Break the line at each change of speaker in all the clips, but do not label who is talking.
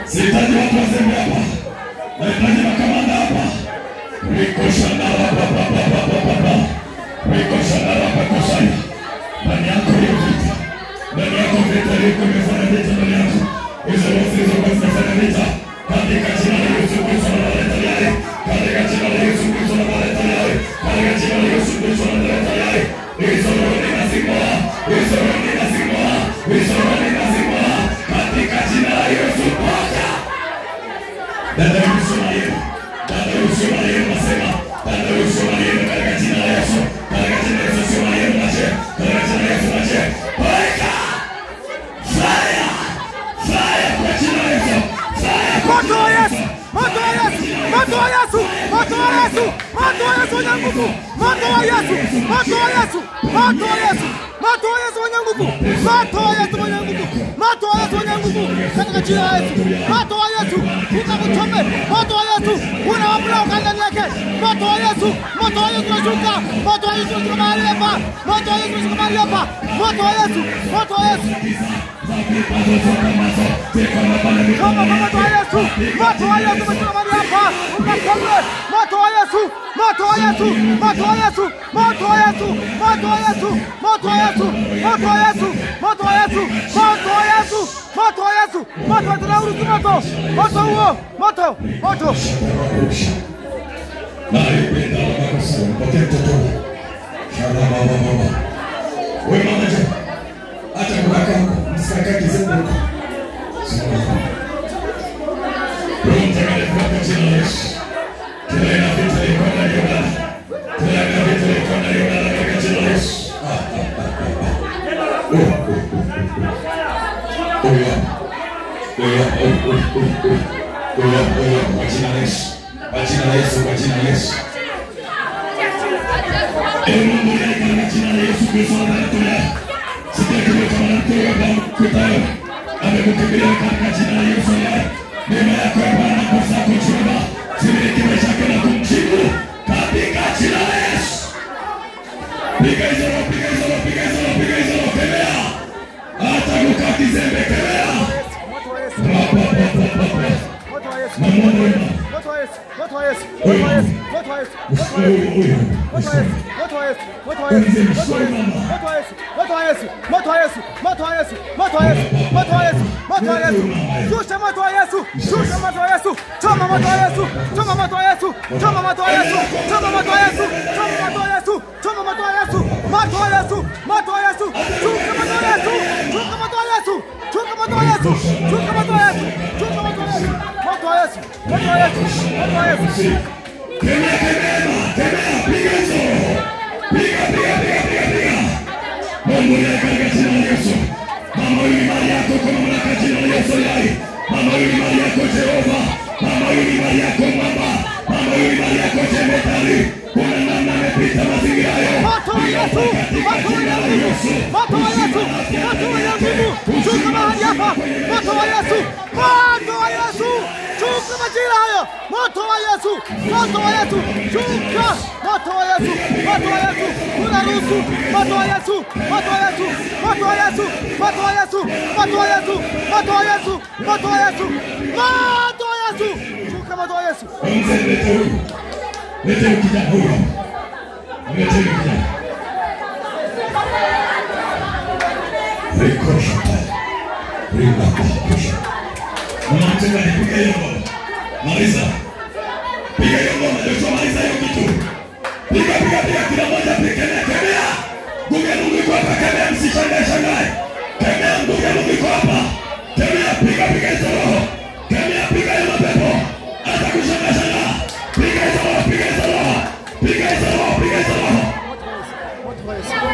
Sihitaji watu wazembe hapa. Nahitaji makamanda hapa. Ndani yako hiyo vita. Ndani yako vita liko imefanya vita ndani yako. Hizo roho zilizokuwa zimefanya vita. Katika jina la Yesu Kristo nawaleta tayari. Katika jina la Yesu Kristo nawaleta tayari. Katika jina la Yesu Kristo nawaleta tayari. Hizo roho ninazing'oa. Hizo roho ninazing'oa. Hizo roho ninazing'oa. Katika jina la Yesu moja. Dada Yusumaye. Dada Yusumaye nasema. Dada Yusumaye katika jina la Yesu. Katika jina la Yesu Yusumaye mache. Katika jina la Yesu mache. Baika. Fire. Fire kwa jina la Yesu.
Moto wa Yesu! Moto wa Yesu! Moto wa Yesu! Moto wa Yesu! Moto wa Yesu wenye nguvu! Moto wa Yesu! Moto wa Yesu! Moto wa Yesu! Moto wa Yesu wenye nguvu! Moto wa Yesu wenye nguvu! Moto wa Yesu wenye nguvu! Katika jina la Yesu! Moto wa Yesu! Ukakuchome! Moto wa Yesu! Unawabula ukandani yake! Moto wa Yesu! Moto wa Yesu unashuka! Moto wa Yesu unashuka mahali hapa! Moto wa Yesu unashuka mahali hapa! Moto wa Yesu! Moto wa Yesu! Kama moto wa Yesu! Moto wa Yesu unashuka mahali hapa! Unakome! Moto wa Yesu! Moto wa Yesu! Moto wa Yesu! Moto wa Yesu! Moto wa Yesu! Moto wa Yesu! Moto wa Yesu! Moto wa Yesu! Moto wa Yesu! Moto wa Yesu! Moto wa Yesu! Moto! Moto huo! Moto! Moto!
Naipenda makosa, mpokea mtoto. Shalama baba. Wewe mama, acha kukaka huko, msikakae kizembe huko. Roho Mtakatifu kwa jina la Yesu. Kila aina vita iko ndani ya Bwana. Kila aina vita iko ndani ya Bwana kwa jina la Yesu. Kwa jina la Yesu. Kwa jina la Yesu, kwa jina la Yesu. Mungu ni kwa jina la Yesu Kristo anatolea. Sitaki kama mtoto wa kutao. Amekukimbilia katika jina la Yesu. Neema yako Bwana kwa sababu chuma. Similikiwe chake na kumjibu katika jina la Yesu. Piga hizo roho, piga hizo roho, piga hizo roho, piga hizo roho, kemea. Hata kukatizembe kemea. Moto wa Yesu. Moto wa Yesu. Moto wa Yesu. Moto wa Yesu. Moto wa Yesu. Moto wa Yesu. Moto wa Yesu. Moto wa Yesu. Moto wa Yesu. Moto wa Yesu. Moto wa Yesu. Moto wa Yesu. Moto wa Yesu. Moto wa Yesu. Moto wa Yesu. Moto wa Yesu. Shusha moto wa Yesu. Shusha moto wa Yesu. Choma moto wa Yesu. Choma moto wa Yesu. Choma moto wa Yesu. Choma moto wa Yesu. Choma moto wa Yesu. Choma moto wa Yesu. Moto wa Yesu. Moto wa Yesu. Shuka moto wa Yesu. Shuka moto wa Yesu. Shuka moto wa Yesu. Shuka moto wa Yesu. Shuka moto wa Yesu. Moto wa Yesu. Moto wa Yesu. Moto wa Yesu. Kemea, piga hizo. Piga. Mungu ni katika jina la Yesu. Mama yule mali yako kwa mamlaka jina la Yesu yai. Mama yule mali yako Jehova. Mama yule mali yako Baba. Mama yule mali yako Jemedari. Kuna namna amepita mazingira hayo.
Moto wa Yesu. Moto wa Yesu. Moto wa Yesu. Moto wa Yesu. Shuka mahali hapa. Moto wa Yesu. Moto wa Yesu. Shuka majira hayo. Moto wa Yesu. Moto wa Yesu. Shuka. Moto wa Yesu. Moto wa Yesu. Unaruhusu. Moto wa Yesu. Moto wa Yesu. Moto wa Yesu. Moto wa Yesu. Moto wa Yesu. Moto wa Yesu. Moto wa Yesu. Moto wa Yesu. Shuka moto wa Yesu.
Lete kijana huyo. Lete kijana. Rekosha. Rekosha. Mwanamtenda nipiga hiyo ngoma. Maliza. Piga hiyo ngoma ndio maliza hiyo kitu. Piga kila moja kemea. Mungu yuko hapa, kemea msishangae. Kemea Mungu yuko hapa. Kemea piga hizo roho. Kemea piga hiyo mapepo. Hata kushangaza. Piga hizo roho.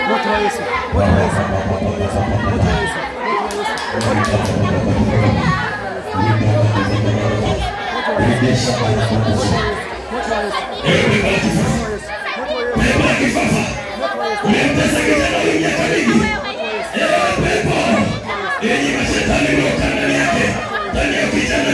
Moto wa Yesu.
Pepo.